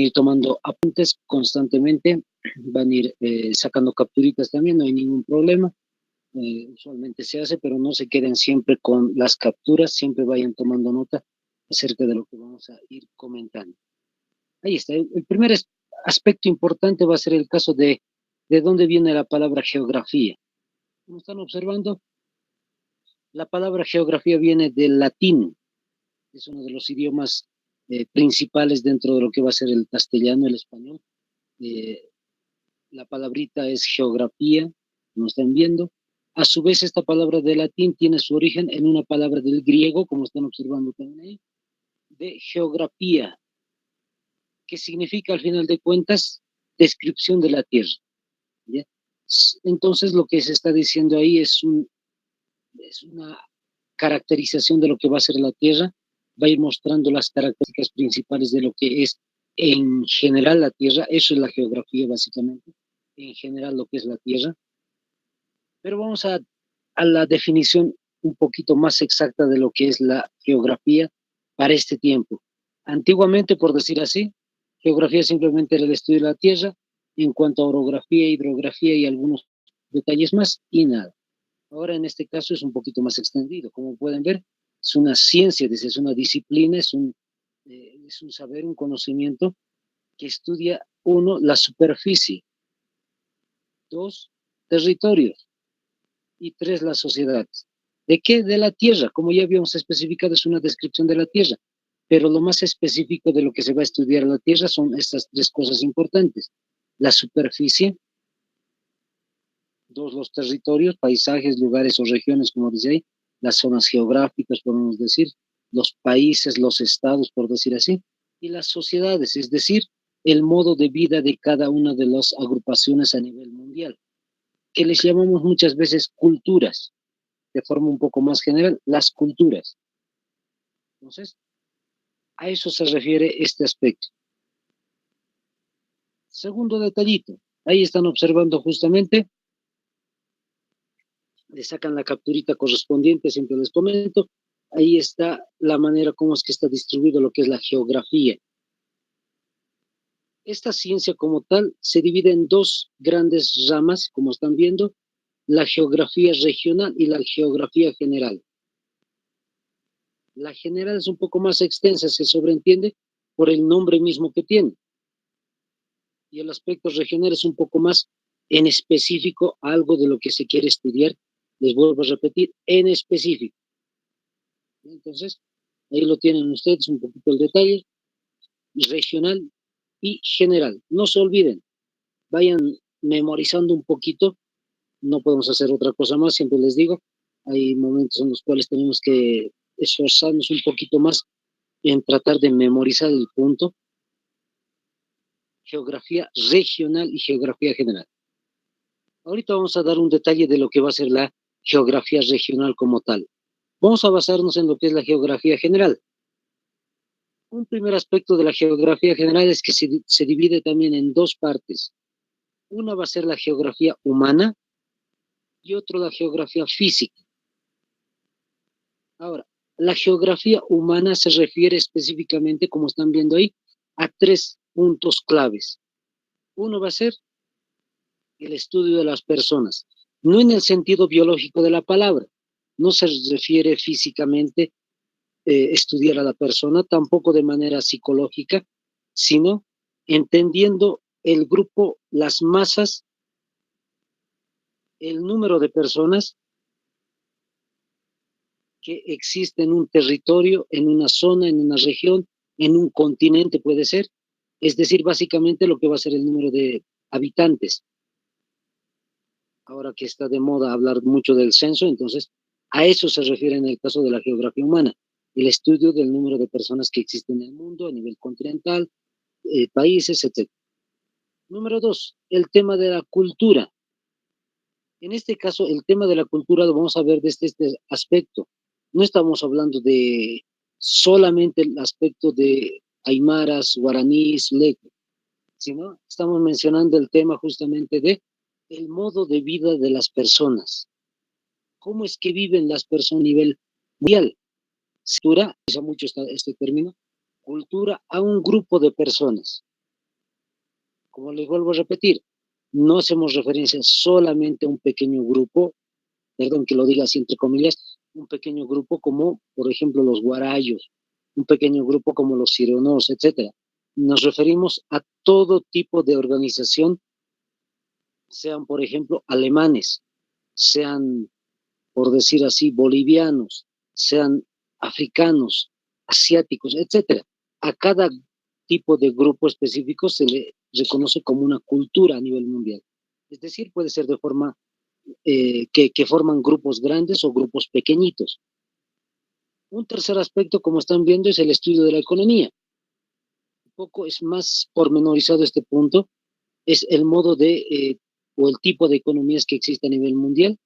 ir tomando apuntes constantemente, van a ir sacando capturitas también, no hay ningún problema. Usualmente se hace, pero no se queden siempre con las capturas, siempre vayan tomando nota acerca de lo que vamos a ir comentando. Ahí está. El primer aspecto importante va a ser el caso de dónde viene la palabra geografía. Como están observando, la palabra geografía viene del latín, es uno de los idiomas principales dentro de lo que va a ser el castellano, el español. La palabrita es geografía, como están viendo. A su vez, esta palabra de latín tiene su origen en una palabra del griego, como están observando también ahí, de geografía, que significa al final de cuentas descripción de la tierra. ¿Ya? Entonces lo que se está diciendo ahí es una caracterización de lo que va a ser la tierra, va a ir mostrando las características principales de lo que es en general la tierra, eso es la geografía básicamente, en general lo que es la tierra. Pero vamos a la definición un poquito más exacta de lo que es la geografía para este tiempo. Antiguamente, por decir así, geografía simplemente era el estudio de la tierra, en cuanto a orografía, hidrografía y algunos detalles más, y nada. Ahora en este caso es un poquito más extendido. Como pueden ver, es una ciencia, es una disciplina, es un saber, un conocimiento que estudia, uno, la superficie, dos, territorios, y tres, las sociedades. ¿De qué? De la tierra. Como ya habíamos especificado, es una descripción de la tierra, pero lo más específico de lo que se va a estudiar en la tierra son estas tres cosas importantes. La superficie, dos, los territorios, paisajes, lugares o regiones, como dice ahí, las zonas geográficas, podemos decir, los países, los estados, por decir así, y las sociedades, es decir, el modo de vida de cada una de las agrupaciones a nivel mundial, que les llamamos muchas veces culturas, de forma un poco más general, las culturas. Entonces, a eso se refiere este aspecto. Segundo detallito, ahí están observando justamente, le sacan la capturita correspondiente, siempre les comento, ahí está la manera como es que está distribuido lo que es la geografía. Esta ciencia como tal se divide en dos grandes ramas, como están viendo, la geografía regional y la geografía general. La general es un poco más extensa, se sobreentiende por el nombre mismo que tiene. Y el aspecto regional es un poco más en específico algo de lo que se quiere estudiar. Les vuelvo a repetir, en específico. Entonces, ahí lo tienen ustedes un poquito el detalle, regional y general. No se olviden, vayan memorizando un poquito, no podemos hacer otra cosa más, siempre les digo, hay momentos en los cuales tenemos que esforzarnos un poquito más en tratar de memorizar el punto, geografía regional y geografía general. Ahorita vamos a dar un detalle de lo que va a ser la geografía regional como tal. Vamos a basarnos en lo que es la geografía general. Un primer aspecto de la geografía general es que se divide también en dos partes. Una va a ser la geografía humana y otra la geografía física. Ahora, la geografía humana se refiere específicamente, como están viendo ahí, a tres puntos claves. Uno va a ser el estudio de las personas, no en el sentido biológico de la palabra, no se refiere físicamente estudiar a la persona, tampoco de manera psicológica, sino entendiendo el grupo, las masas, el número de personas que existe en un territorio, en una zona, en una región, en un continente puede ser, es decir, básicamente lo que va a ser el número de habitantes. Ahora que está de moda hablar mucho del censo, entonces a eso se refiere en el caso de la geografía humana, el estudio del número de personas que existen en el mundo a nivel continental, países, etc. Número dos, el tema de la cultura. En este caso, el tema de la cultura lo vamos a ver desde este aspecto. No estamos hablando de solamente el aspecto de aymaras, guaraníes, leque, sino estamos mencionando el tema justamente de el modo de vida de las personas. ¿Cómo es que viven las personas a nivel mundial? Cultura, usa mucho este término, cultura a un grupo de personas. Como les vuelvo a repetir, no hacemos referencia solamente a un pequeño grupo, perdón que lo diga así entre comillas, un pequeño grupo como, por ejemplo, los guarayos, un pequeño grupo como los sirionos, etcétera. Nos referimos a todo tipo de organización, sean, por ejemplo, alemanes, sean, por decir así, bolivianos, sean africanos, asiáticos, etcétera. A cada tipo de grupo específico se le reconoce como una cultura a nivel mundial. Es decir, puede ser de forma que forman grupos grandes o grupos pequeñitos. Un tercer aspecto, como están viendo, es el estudio de la economía. Un poco es más pormenorizado este punto, es el modo o el tipo de economías que existe a nivel mundial,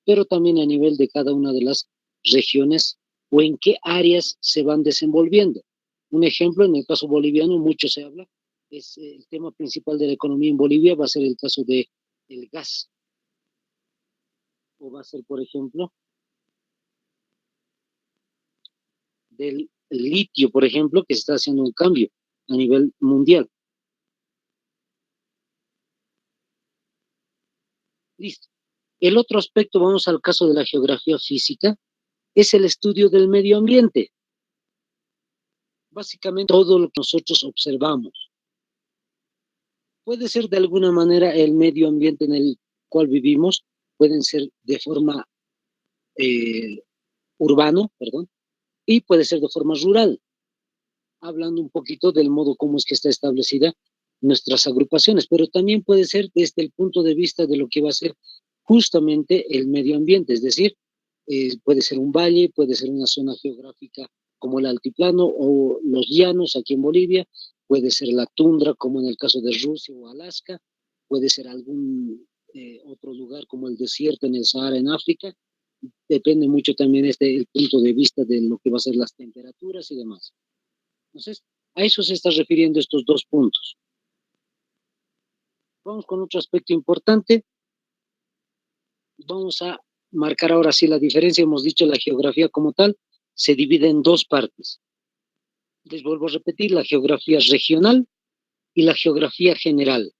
pero también a nivel de cada una de las regiones o en qué áreas se van desenvolviendo. Un ejemplo, en el caso boliviano, mucho se habla, es el tema principal de la economía en Bolivia, va a ser el caso del gas, o va a ser, por ejemplo, del litio, por ejemplo, que se está haciendo un cambio a nivel mundial. Listo. El otro aspecto, vamos al caso de la geografía física, es el estudio del medio ambiente. Básicamente todo lo que nosotros observamos. Puede ser de alguna manera el medio ambiente en el cual vivimos, pueden ser de forma eh, urbano, perdón, y puede ser de forma rural, hablando un poquito del modo como es que está establecida nuestras agrupaciones, pero también puede ser desde el punto de vista de lo que va a ser justamente el medio ambiente, es decir, puede ser un valle, puede ser una zona geográfica como el altiplano o los llanos aquí en Bolivia, puede ser la tundra como en el caso de Rusia o Alaska, puede ser algún otro lugar como el desierto en el Sahara en África, depende mucho también el punto de vista de lo que va a ser las temperaturas y demás. Entonces, a eso se está refiriendo estos dos puntos. Vamos con otro aspecto importante. Vamos a marcar ahora sí la diferencia. Hemos dicho la geografía como tal se divide en dos partes. Les vuelvo a repetir, la geografía regional y la geografía general.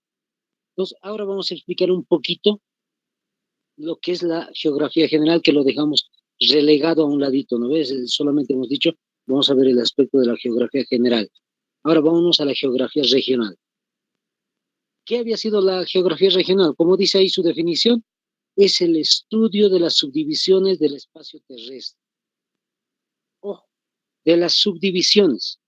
Entonces, ahora vamos a explicar un poquito lo que es la geografía general, que lo dejamos relegado a un ladito, ¿no ves? Solamente hemos dicho, vamos a ver el aspecto de la geografía general. Ahora vámonos a la geografía regional. ¿Qué había sido la geografía regional? Como dice ahí su definición, es el estudio de las subdivisiones del espacio terrestre. Ojo, de las subdivisiones.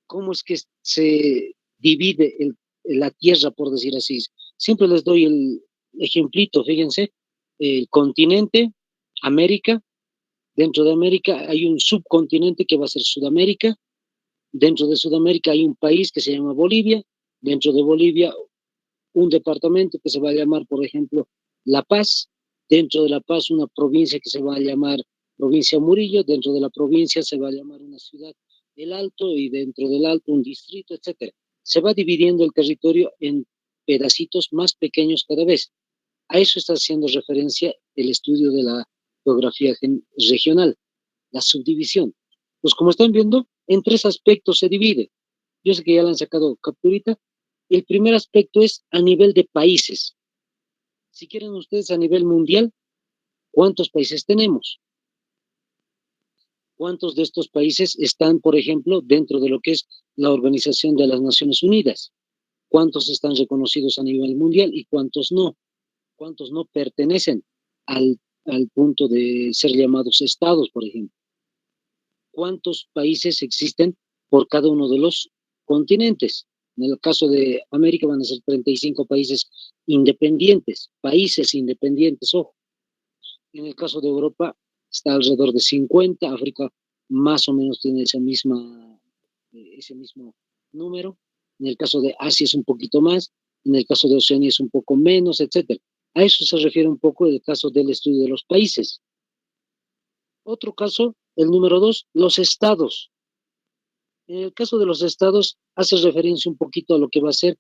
¿Cómo es que se divide la Tierra, por decir así? Siempre les doy el ejemplito, fíjense, el continente, América, dentro de América hay un subcontinente que va a ser Sudamérica, dentro de Sudamérica hay un país que se llama Bolivia, dentro de Bolivia un departamento que se va a llamar, por ejemplo, La Paz, dentro de La Paz una provincia que se va a llamar provincia Murillo, dentro de la provincia se va a llamar una ciudad El Alto y dentro del Alto un distrito, etcétera. Se va dividiendo el territorio en pedacitos más pequeños cada vez. A eso está haciendo referencia el estudio de la geografía regional, la subdivisión. Pues como están viendo, en tres aspectos se divide. Yo sé que ya la han sacado capturita. El primer aspecto es a nivel de países. Si quieren ustedes a nivel mundial, ¿cuántos países tenemos? ¿Cuántos de estos países están, por ejemplo, dentro de lo que es la Organización de las Naciones Unidas? ¿Cuántos están reconocidos a nivel mundial y cuántos no? ¿Cuántos no pertenecen al punto de ser llamados estados, por ejemplo? ¿Cuántos países existen por cada uno de los continentes? En el caso de América van a ser 35 países independientes, ojo. En el caso de Europa está alrededor de 50, África más o menos tiene ese mismo número. En el caso de Asia es un poquito más, en el caso de Oceanía es un poco menos, etcétera. A eso se refiere un poco el caso del estudio de los países. Otro caso, el número 2, los estados. En el caso de los estados, hace referencia un poquito a lo que va a ser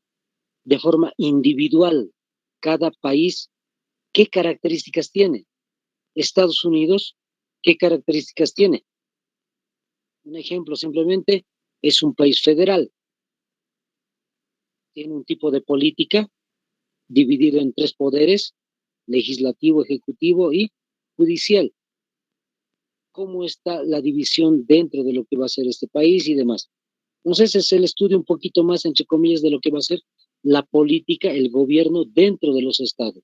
de forma individual cada país, qué características tiene. Estados Unidos, ¿qué características tiene? Un ejemplo simplemente es un país federal. tiene un tipo de política dividido en tres poderes: legislativo, ejecutivo y judicial. ¿Cómo está la división dentro de lo que va a ser este país y demás? Entonces es el estudio un poquito más, entre comillas, de lo que va a ser la política, el gobierno dentro de los estados.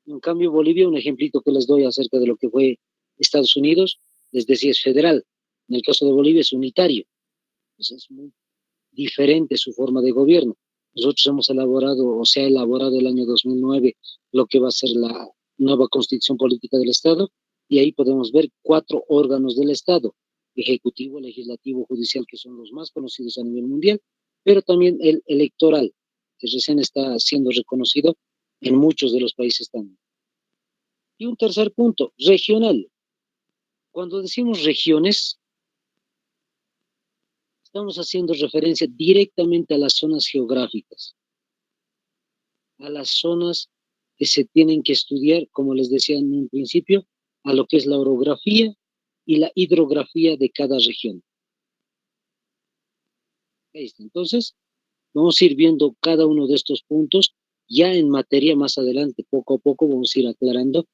En cambio, Bolivia, un ejemplito que les doy acerca de lo que fue Estados Unidos, les decía, es federal. En el caso de Bolivia es unitario. Pues es muy diferente su forma de gobierno. Nosotros hemos elaborado, o se ha elaborado el año 2009, lo que va a ser la nueva constitución política del Estado, y ahí podemos ver 4 órganos del Estado: ejecutivo, legislativo, judicial, que son los más conocidos a nivel mundial, pero también el electoral, que recién está siendo reconocido en muchos de los países también. Y un tercer punto, regional. Cuando decimos regiones, estamos haciendo referencia directamente a las zonas geográficas, a las zonas que se tienen que estudiar, como les decía en un principio, a lo que es la orografía y la hidrografía de cada región. Entonces, vamos a ir viendo cada uno de estos puntos ya en materia más adelante, poco a poco vamos a ir aclarando,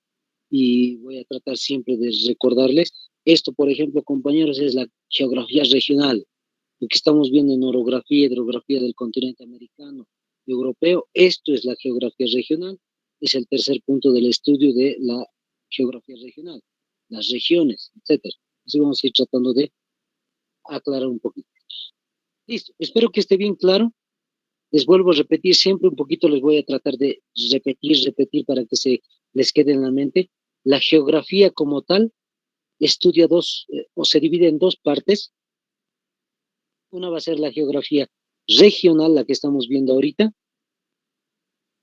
y voy a tratar siempre de recordarles esto. Por ejemplo, compañeros, es la geografía regional. Lo que estamos viendo en orografía, hidrografía del continente americano, europeo, esto es la geografía regional, es el tercer punto del estudio de la geografía regional, las regiones, etcétera. Así vamos a ir tratando de aclarar un poquito. Listo, espero que esté bien claro. Les vuelvo a repetir, siempre un poquito les voy a tratar de repetir para que se les quede en la mente. La geografía como tal estudia o se divide en dos partes. Una va a ser la geografía regional, la que estamos viendo ahorita,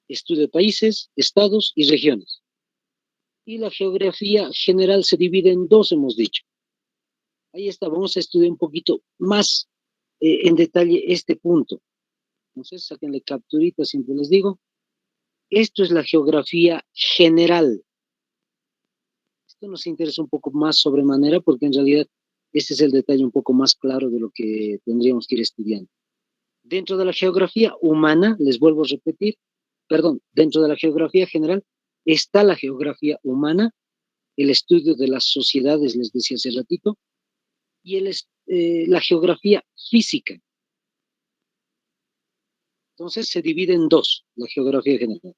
estudio de países, estados y regiones. Y la geografía general se divide en dos, hemos dicho. Ahí está, vamos a estudiar un poquito más en detalle este punto. Entonces, sáquenle capturita, siempre les digo. Esto es la geografía general. Esto nos interesa un poco más sobremanera porque en realidad este es el detalle un poco más claro de lo que tendríamos que ir estudiando. Dentro de la geografía humana, les vuelvo a repetir, dentro de la geografía general está la geografía humana, el estudio de las sociedades, les decía hace ratito, y la geografía física. Entonces se divide en dos, la geografía general.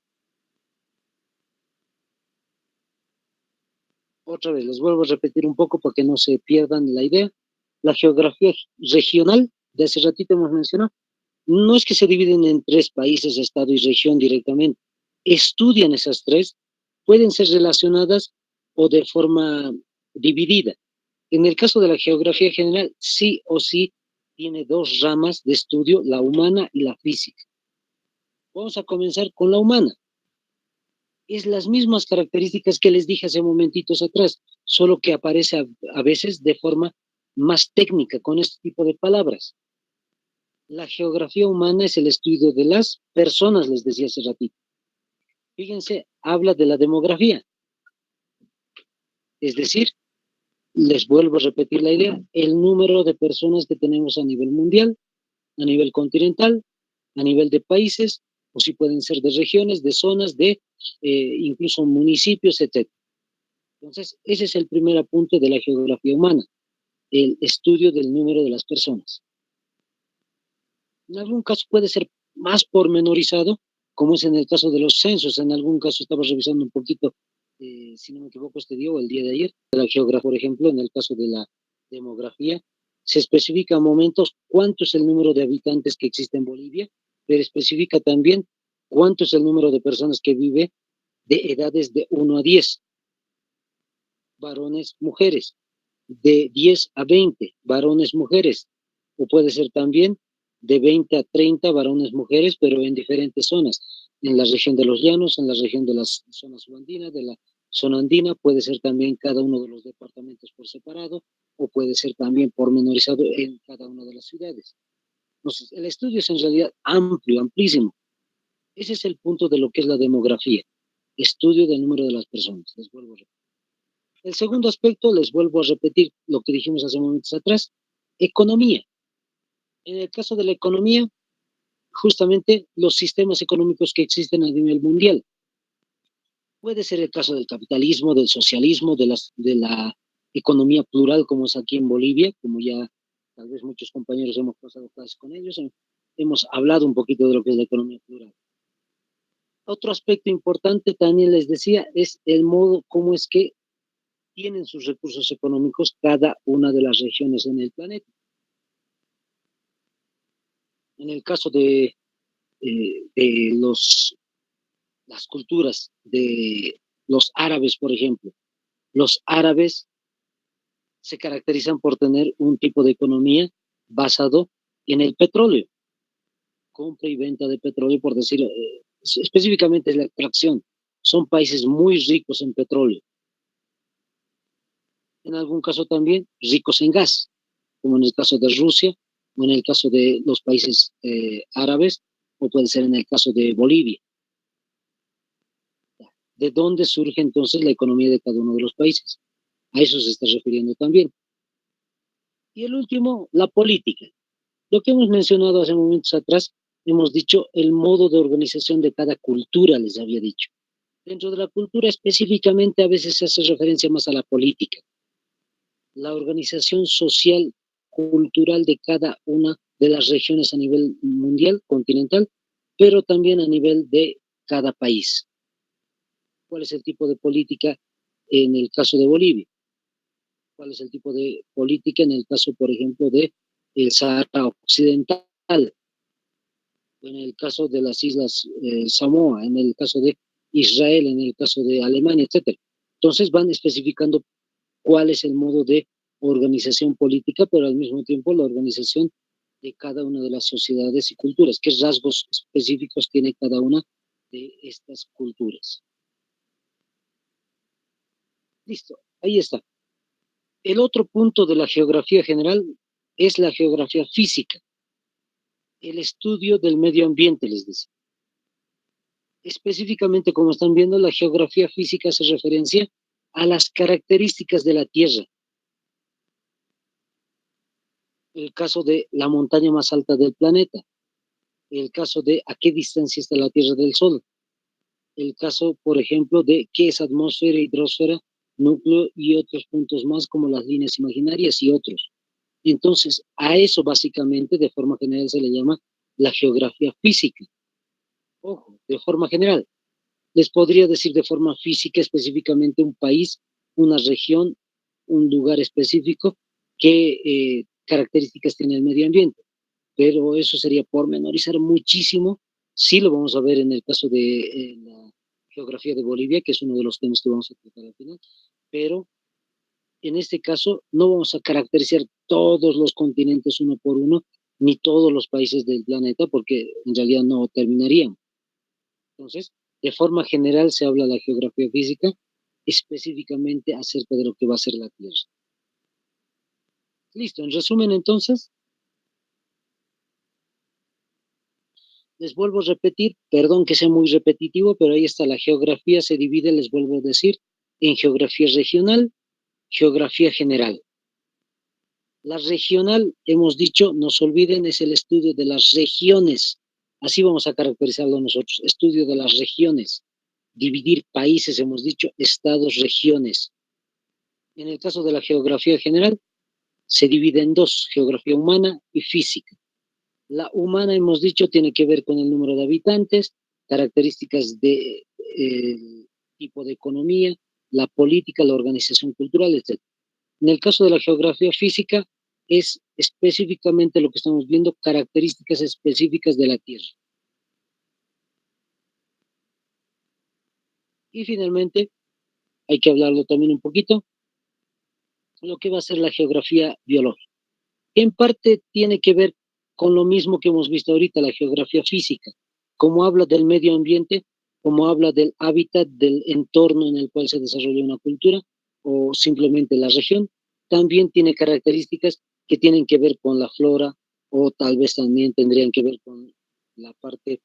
Otra vez, les vuelvo a repetir un poco para que no se pierdan la idea. La geografía regional, de hace ratito hemos mencionado, no es que se dividen en tres países, estado y región directamente. Estudian esas tres, pueden ser relacionadas o de forma dividida. En el caso de la geografía general, sí o sí tiene dos ramas de estudio, la humana y la física. Vamos a comenzar con la humana. Es las mismas características que les dije hace momentitos atrás, solo que aparece a veces de forma más técnica con este tipo de palabras. La geografía humana es el estudio de las personas, les decía hace ratito. Fíjense, habla de la demografía. Es decir, les vuelvo a repetir la idea, el número de personas que tenemos a nivel mundial, a nivel continental, a nivel de países, o si pueden ser de regiones, de zonas, de incluso municipios, etc. Entonces, ese es el primer apunte de la geografía humana, el estudio del número de las personas. En algún caso puede ser más pormenorizado, como es en el caso de los censos. En algún caso estaba revisando un poquito, si no me equivoco, este día o el día de ayer, de la geografía, por ejemplo, en el caso de la demografía, se especifica a momentos cuánto es el número de habitantes que existe en Bolivia, pero especifica también cuánto es el número de personas que vive de edades de 1 a 10, varones, mujeres, de 10 a 20, varones, mujeres, o puede ser también de 20 a 30 varones, mujeres, pero en diferentes zonas, en la región de los llanos, en la región de las zonas subandinas, de la zona andina, puede ser también cada uno de los departamentos por separado, o puede ser también pormenorizado en cada una de las ciudades. Entonces, el estudio es en realidad amplio, amplísimo. Ese es el punto de lo que es la demografía, estudio del número de las personas. Les vuelvo a repetir. El segundo aspecto, les vuelvo a repetir lo que dijimos hace momentos atrás, economía. En el caso de la economía, justamente los sistemas económicos que existen a nivel mundial. Puede ser el caso del capitalismo, del socialismo, de la economía plural, como es aquí en Bolivia, como ya tal vez muchos compañeros hemos pasado clases con ellos, hemos hablado un poquito de lo que es la economía plural. Otro aspecto importante también les decía es el modo como es que tienen sus recursos económicos cada una de las regiones en el planeta. En el caso de las culturas de los árabes, por ejemplo, los árabes se caracterizan por tener un tipo de economía basado en el petróleo, compra y venta de petróleo, por decirlo, específicamente es la extracción. Son países muy ricos en petróleo. En algún caso también ricos en gas, como en el caso de Rusia, o en el caso de los países árabes, o puede ser en el caso de Bolivia. ¿De dónde surge entonces la economía de cada uno de los países? A eso se está refiriendo también. Y el último, la política. Lo que hemos mencionado hace momentos atrás, hemos dicho el modo de organización de cada cultura, les había dicho. Dentro de la cultura específicamente a veces se hace referencia más a la política, la organización social, cultural de cada una de las regiones a nivel mundial, continental, pero también a nivel de cada país. ¿Cuál es el tipo de política en el caso de Bolivia? ¿Cuál es el tipo de política en el caso, por ejemplo, de el Sahara Occidental? En el caso de las islas Samoa, en el caso de Israel, en el caso de Alemania, etcétera. Entonces van especificando cuál es el modo de organización política, pero al mismo tiempo la organización de cada una de las sociedades y culturas, qué rasgos específicos tiene cada una de estas culturas. Listo, ahí está. El otro punto de la geografía general es la geografía física, el estudio del medio ambiente, les dice. Específicamente, como están viendo, la geografía física hace referencia a las características de la Tierra. El caso de la montaña más alta del planeta, el caso de a qué distancia está la Tierra del Sol, el caso, por ejemplo, de qué es atmósfera, hidrosfera, núcleo y otros puntos más como las líneas imaginarias y otros. Entonces, a eso básicamente, de forma general, se le llama la geografía física. Ojo, de forma general. Les podría decir de forma física específicamente un país, una región, un lugar específico, qué características tiene el medio ambiente. Pero eso sería pormenorizar muchísimo. Sí lo vamos a ver en el caso de la geografía de Bolivia, que es uno de los temas que vamos a tratar al final. Pero en este caso no vamos a caracterizar todos los continentes uno por uno, ni todos los países del planeta, porque en realidad no terminarían. Entonces, de forma general se habla de la geografía física, específicamente acerca de lo que va a ser la Tierra. Listo, en resumen entonces, les vuelvo a repetir, perdón que sea muy repetitivo, pero ahí está, la geografía se divide, les vuelvo a decir, en geografía regional, geografía general. La regional, hemos dicho, no se olviden, es el estudio de las regiones. Así vamos a caracterizarlo nosotros, estudio de las regiones. Dividir países, hemos dicho, estados, regiones. En el caso de la geografía general, se divide en dos, geografía humana y física. La humana, hemos dicho, tiene que ver con el número de habitantes, características de tipo de economía, la política, la organización cultural, etc. En el caso de la geografía física, es específicamente lo que estamos viendo, características específicas de la Tierra. Y finalmente, hay que hablarlo también un poquito, lo que va a ser la geografía biológica. En parte tiene que ver con lo mismo que hemos visto ahorita, la geografía física, como habla del medio ambiente, como habla del hábitat, del entorno en el cual se desarrolla una cultura o simplemente la región, también tiene características que tienen que ver con la flora o tal vez también tendrían que ver con la parte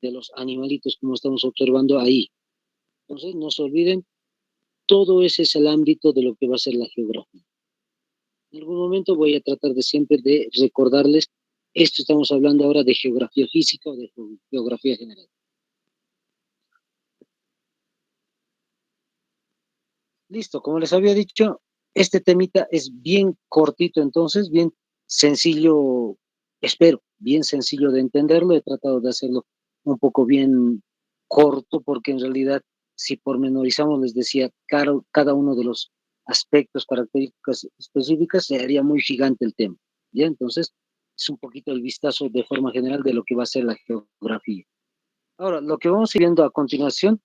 de los animalitos como estamos observando ahí. Entonces, no se olviden, todo ese es el ámbito de lo que va a ser la geografía. En algún momento voy a tratar de siempre de recordarles, de ir explicando un poquito cada una de las Esto estamos hablando ahora de geografía física o de geografía general. Listo, como les había dicho, este temita es bien cortito, entonces, bien sencillo, espero, bien sencillo de entenderlo. He tratado de hacerlo un poco bien corto, porque en realidad, si pormenorizamos, les decía, cada uno de los aspectos, características específicas, se haría muy gigante el tema. ¿Ya? Entonces, es un poquito el vistazo de forma general de lo que va a ser la geografía. Ahora, lo que vamos a ir viendo a continuación